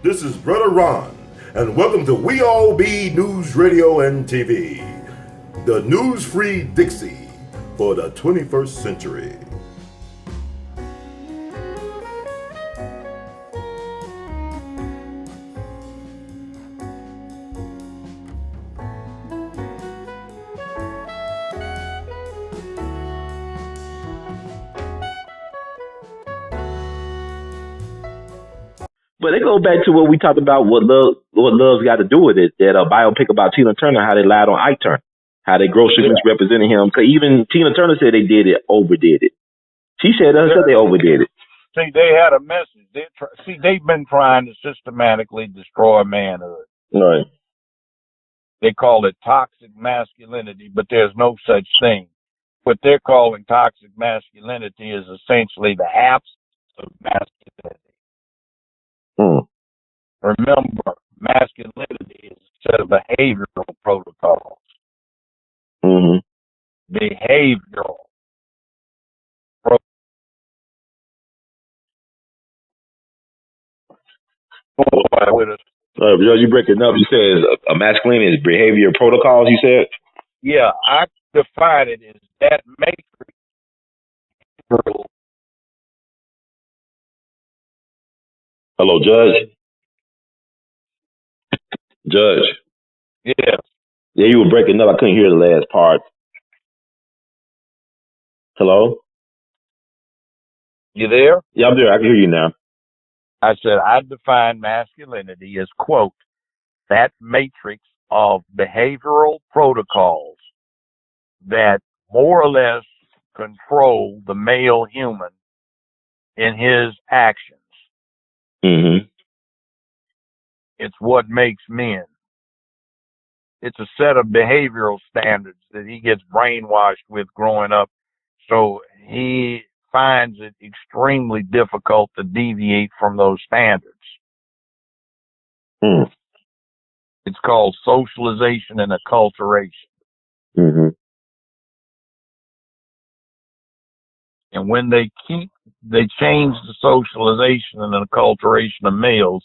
This is Brother Ron, and welcome to We All Be News Radio and TV, the news-free Dixie for the 21st century. But it goes back to what we talked about, what love's got to do with it. That biopic about Tina Turner, how they lied on Ike Turner, how they grossly misrepresented him. Because even Tina Turner said they did it, overdid it. She said they overdid it. See, they had a message. They've been trying to systematically destroy manhood. Right. They call it toxic masculinity, but there's no such thing. What they're calling toxic masculinity is essentially the absence of masculinity. Remember, masculinity is a set of behavioral protocols. Behavioral protocols. You break it up. You said a masculinity is behavior protocols, you said? Yeah, I define it as that matrix. Hello, Judge? Judge? Yes. Yeah, you were breaking up. I couldn't hear the last part. Hello? You there? Yeah, I'm there. I can hear you now. I said I define masculinity as, quote, that matrix of behavioral protocols that more or less control the male human in his actions. It's what makes men. It's a set of behavioral standards that he gets brainwashed with growing up. So he finds it extremely difficult to deviate from those standards. It's called socialization and acculturation. And when they change the socialization and acculturation of males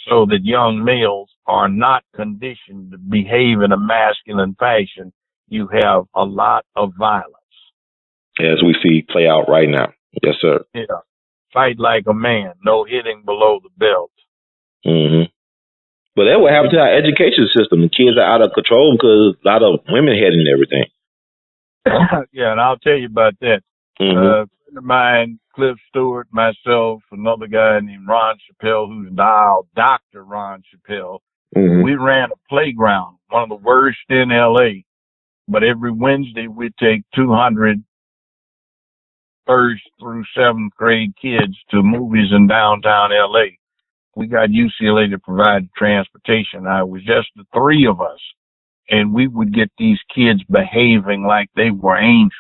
so that young males are not conditioned to behave in a masculine fashion, you have a lot of violence. As we see play out right now. Yes, sir. Yeah. Fight like a man, no hitting below the belt. But that what happened to our education system. The kids are out of control because a lot of women heading everything. Yeah, and I'll tell you about that. A friend of mine, Cliff Stewart, myself, another guy named Ron Chappelle, who's now Dr. Ron Chappelle. We ran a playground, one of the worst in L.A. But every Wednesday we'd take 200 first through seventh grade kids to movies in downtown L.A. We got UCLA to provide transportation. It was just the three of us, and we would get these kids behaving like they were angels.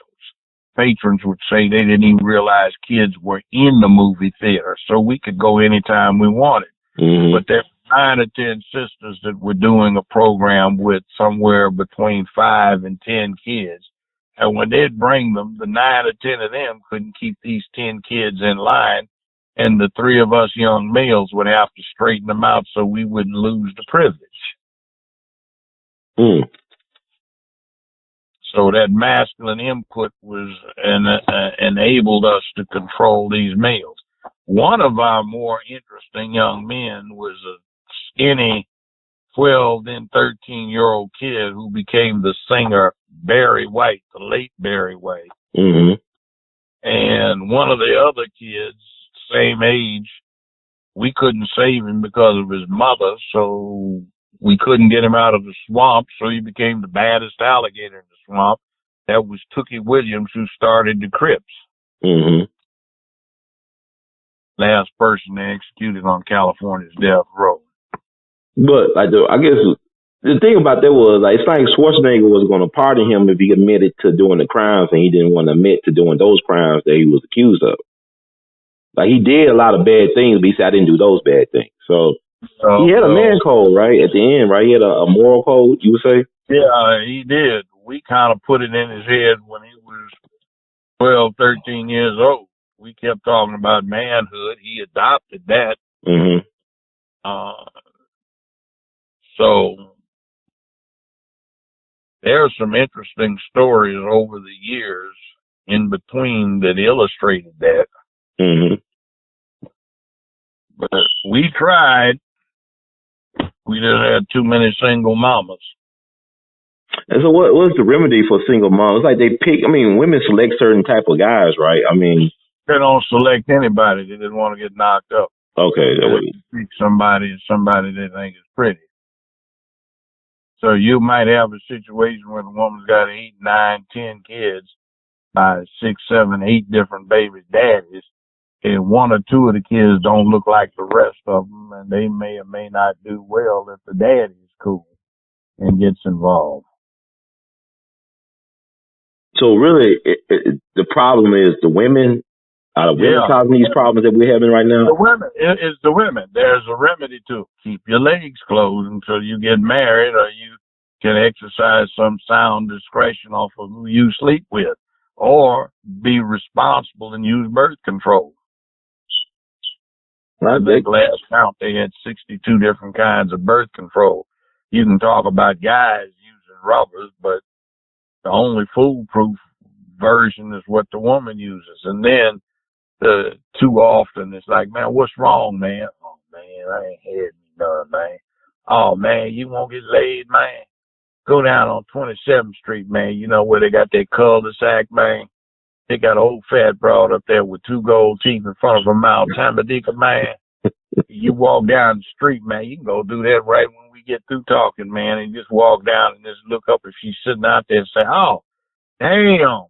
Patrons would say they didn't even realize kids were in the movie theater, so we could go anytime we wanted. But there were 9 or 10 sisters that were doing a program with somewhere between 5 and 10 kids. And when they'd bring them, the 9 or 10 of them couldn't keep these 10 kids in line, and the 3 of us young males would have to straighten them out so we wouldn't lose the privilege. So that masculine input was enabled us to control these males. One of our more interesting young men was a skinny 12, then 13-year-old kid who became the singer Barry White, the late Barry White. And one of the other kids, same age, we couldn't save him because of his mother, so we couldn't get him out of the swamp, so he became the baddest alligator in the swamp. That was Tookie Williams, who started the Crips. Last person they executed on California's death row. But I guess the thing about that was, it's like Schwarzenegger was going to pardon him if he admitted to doing the crimes, and he didn't want to admit to doing those crimes that he was accused of. Like, he did a lot of bad things, but he said, I didn't do those bad things. So he had a man code, right? At the end, right? He had a moral code, you would say? Yeah, he did. We kind of put it in his head when he was 12, 13 years old. we kept talking about manhood. He adopted that. Mm-hmm. So there are some interesting stories over the years in between that illustrated that. Mm-hmm. But we tried. We just had too many single mamas. And so what's the remedy for single moms? It's like they pick, I mean, women select certain type of guys, right? I mean, they don't select anybody. They didn't want to get knocked up. Okay. They pick somebody they think is pretty. So you might have a situation where the woman's got 8, 9, 10 kids by 6, 7, 8 different baby daddies, and 1 or 2 of the kids don't look like the rest of them, and they may or may not do well if the daddy is cool and gets involved. So really, the problem is the women. Are the women causing these problems that we're having right now? The women. It's the women. There's a remedy to keep your legs closed until you get married, or you can exercise some sound discretion off of who you sleep with, or be responsible and use birth control. I think last count they had 62 different kinds of birth control. You can talk about guys using rubbers, but the only foolproof version is what the woman uses. And then too often it's like, man, what's wrong, man? Oh, man, I ain't had none, man. Oh, man, you won't get laid, man? Go down on 27th Street, man. You know where they got that cul-de-sac, man? They got an old fat broad up there with 2 gold teeth in front of her mouth, Tambadika, man. You walk down the street, man. You can go do that right when we get through talking, man, and just walk down and just look up if she's sitting out there and say, oh, damn.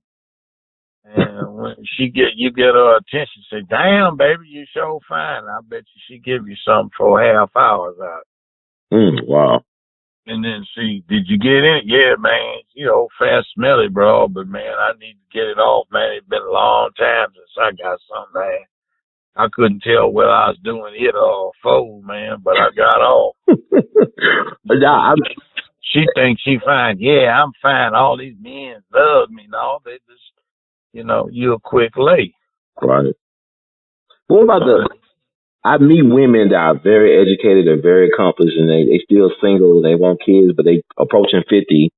And when you get her attention, say, damn, baby, you so fine. I bet she give you something for half hours out. Wow. And then see, did you get in it? Yeah, man. You know, fast, smelly, bro. But, man, I need to get it off, man. It's been a long time since I got something, man. I couldn't tell whether I was doing it or fold, man, but I got off. She thinks she fine. Yeah, I'm fine. All these men love me. No, they just, you know, you're a quick lay. Right. What about I meet women that are very educated and very accomplished, and they still single, they want kids, but they approaching 50.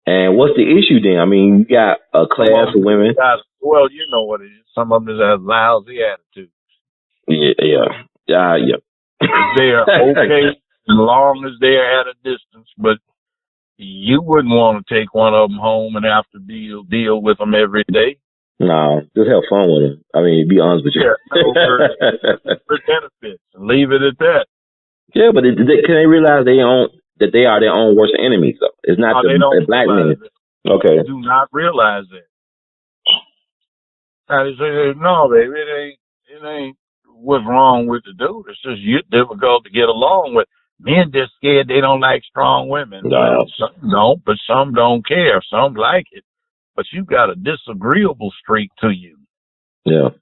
And what's the issue then? I mean, you got a class of women. Well, you know what it is. Some of them just have lousy attitudes. Yeah. They're okay as long as they're at a distance, but you wouldn't want to take one of them home and have to deal with them every day. No, just have fun with them. I mean, be honest with you. Yeah, for benefits. Leave it at that. Yeah, but can they realize that they are their own worst enemies, though? It's not the black men. Okay. They do not realize that. Now they say, no, baby, it ain't what's wrong with the dude. It's just you're difficult to get along with. Men just scared they don't like strong women. No. Well, some don't, but some don't care. Some like it. But you got a disagreeable streak to you. Yeah.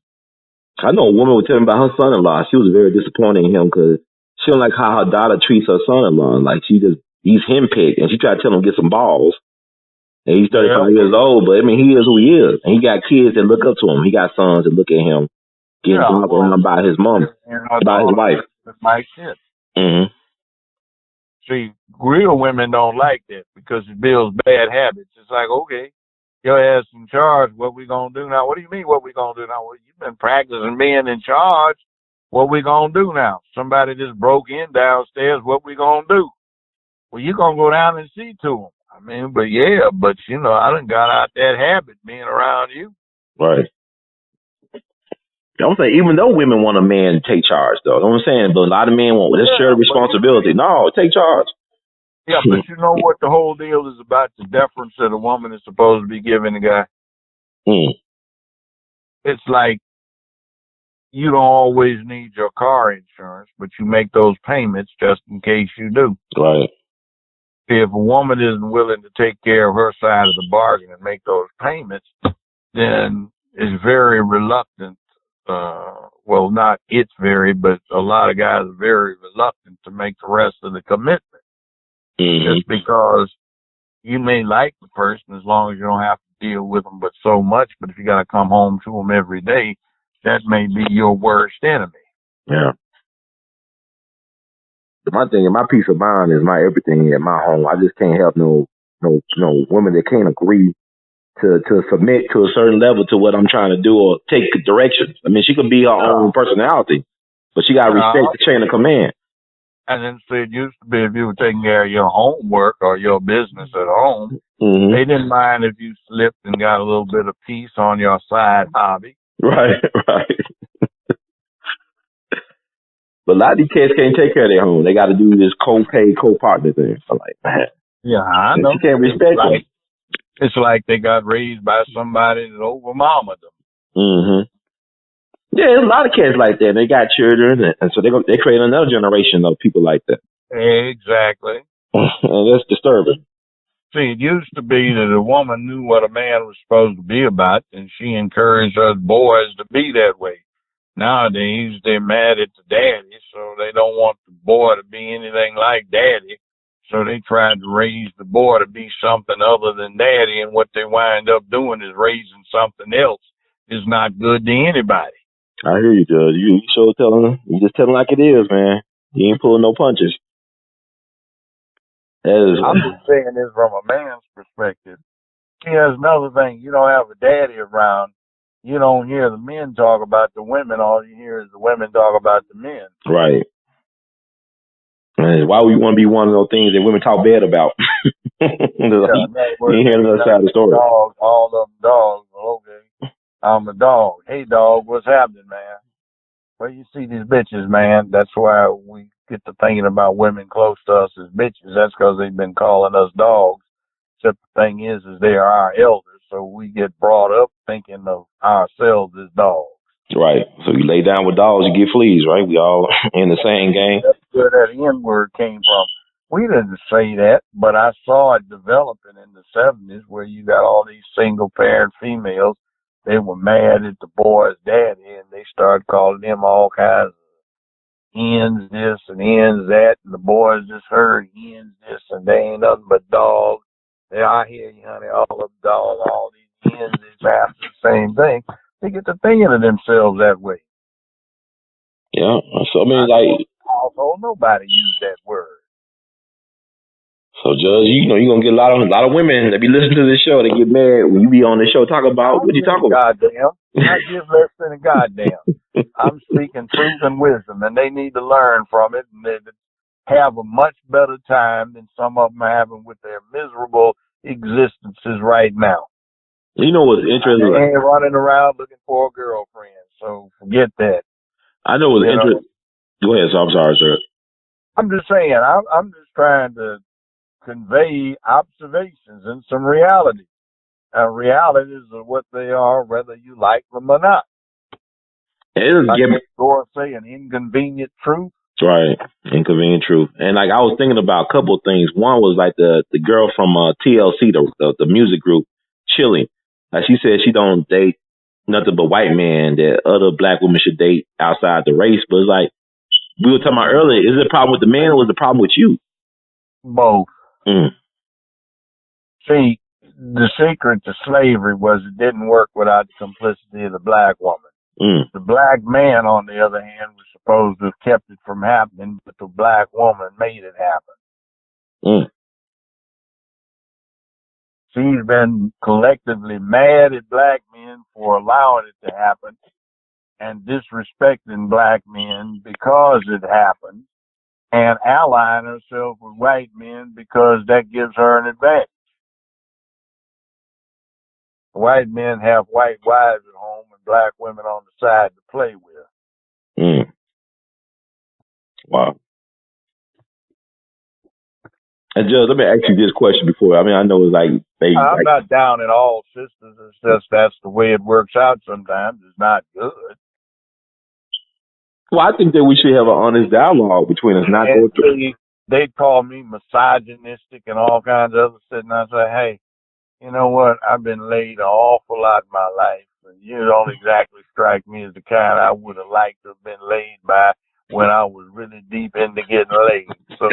I know a woman was telling me about her son-in-law. She was very disappointed in him because she don't like how her daughter treats her son-in-law. Like he's henpecked, and she tried to tell him to get some balls. And he's 35 years old, but I mean, he is who he is. And he got kids that look up to him. He got sons that look at him, getting bothered around by his mom, by his wife. My shit. Mm-hmm. See, real women don't like that because it builds bad habits. It's like, okay, your ass in charge. What we gonna do now? What do you mean? What we gonna do now? Well, you've been practicing being in charge. What we gonna do now? Somebody just broke in downstairs. What we gonna do? Well, you gonna go down and see to them. I mean, but you know, I done got out that habit being around you. Right. I'm saying, even though women want a man to take charge, though, you know what I'm saying? But a lot of men want this shared responsibility. No, take charge. Yeah, but you know what the whole deal is about? The deference that a woman is supposed to be giving a guy. It's like you don't always need your car insurance, but you make those payments just in case you do. Right. If a woman isn't willing to take care of her side of the bargain and make those payments, then it's very reluctant. But a lot of guys are very reluctant to make the rest of the commitment. Just because you may like the person as long as you don't have to deal with them but so much. But if you got to come home to them every day, that may be your worst enemy. Yeah. My thing, my peace of mind is my everything at my home. I just can't have no women that can't agree to submit to a certain level to what I'm trying to do or take directions. I mean, she can be her own personality, but she got to respect the chain of command. And then see, it used to be if you were taking care of your homework or your business at home, they didn't mind if you slipped and got a little bit of peace on your side hobby. Right. But a lot of these cats can't take care of their home. They got to do this co-pay, co-partner thing. I'm like, man. Yeah, I know. You can't respect them. It's like they got raised by somebody that over-mamaed them. Mm-hmm. Yeah, there's a lot of cats like that. They got children, and so they create another generation of people like that. Exactly. And that's disturbing. See, it used to be that a woman knew what a man was supposed to be about, and she encouraged us boys to be that way. Nowadays, they're mad at the daddy, so they don't want the boy to be anything like daddy. So they tried to raise the boy to be something other than daddy, and what they wind up doing is raising something else. Is not good to anybody. I hear you, Judge. You sure telling them. You just tell them like it is, man. You ain't pulling no punches. I'm just saying this from a man's perspective. See, there's another thing. You don't have a daddy around. You don't hear the men talk about the women. All you hear is the women talk about the men. Right. And why would you want to be one of those things that women talk bad about? You ain't hearing the other side of the story. Dogs, all of them dogs. Well, okay, I'm a dog. Hey, dog, what's happening, man? Well, you see these bitches, man. That's why we get to thinking about women close to us as bitches. That's because they've been calling us dogs. Except the thing is they are our elders, so we get brought up thinking of ourselves as dogs. Right. So you lay down with dogs, you get fleas, right? We all in the same game. That's where that N-word came from. We didn't say that, but I saw it developing in the 70s where you got all these single-parent females. They were mad at the boy's daddy, and they started calling him all kinds of hens this and hens that, and the boys just heard hens this, and they ain't nothing but dogs. I hear you, honey, all of them dogs, all these hens is after the same thing. They get to thinking of themselves that way. Yeah, so I mean, like, also nobody used that word. So, Judge, you know, you're gonna get a lot of women that be listening to this show. They get mad when you be on this show. Talk about what you talk about. Goddamn, I give less than a goddamn. I'm speaking truth and wisdom, and they need to learn from it, and they have a much better time than some of them are having with their miserable existences right now. You know what's interesting? They ain't running around looking for a girlfriend, so forget that. I know what's interesting. Go ahead, so I'm sorry, sir. I'm just saying, I'm just trying to convey observations and some reality. And realities are what they are, whether you like them or not. Or say an inconvenient truth. Right, inconvenient truth. And like I was thinking about a couple of things. One was like the girl from TLC, the music group, Chilli. Like she said, she don't date nothing but white men. That other black women should date outside the race. But it's like we were talking about earlier. Is it a problem with the man or was it a problem with you? Both. See, the secret to slavery was it didn't work without the complicity of the black woman. The black man, on the other hand, was supposed to have kept it from happening, but the black woman made it happen. She's been collectively mad at black men for allowing it to happen and disrespecting black men because it happened and allying herself with white men because that gives her an advantage. White men have white wives at home and black women on the side to play with. Wow. And Judge, let me ask you this question before. I mean, I know it's like I'm not down at all, sisters. It's just that's the way it works out sometimes. It's not good. Well, I think that we should have an honest dialogue between us. Not go through. They'd call me misogynistic and all kinds of other shit, and I say, hey, you know what? I've been laid an awful lot in my life, and you don't exactly strike me as the kind I would have liked to have been laid by when I was really deep into getting laid. So,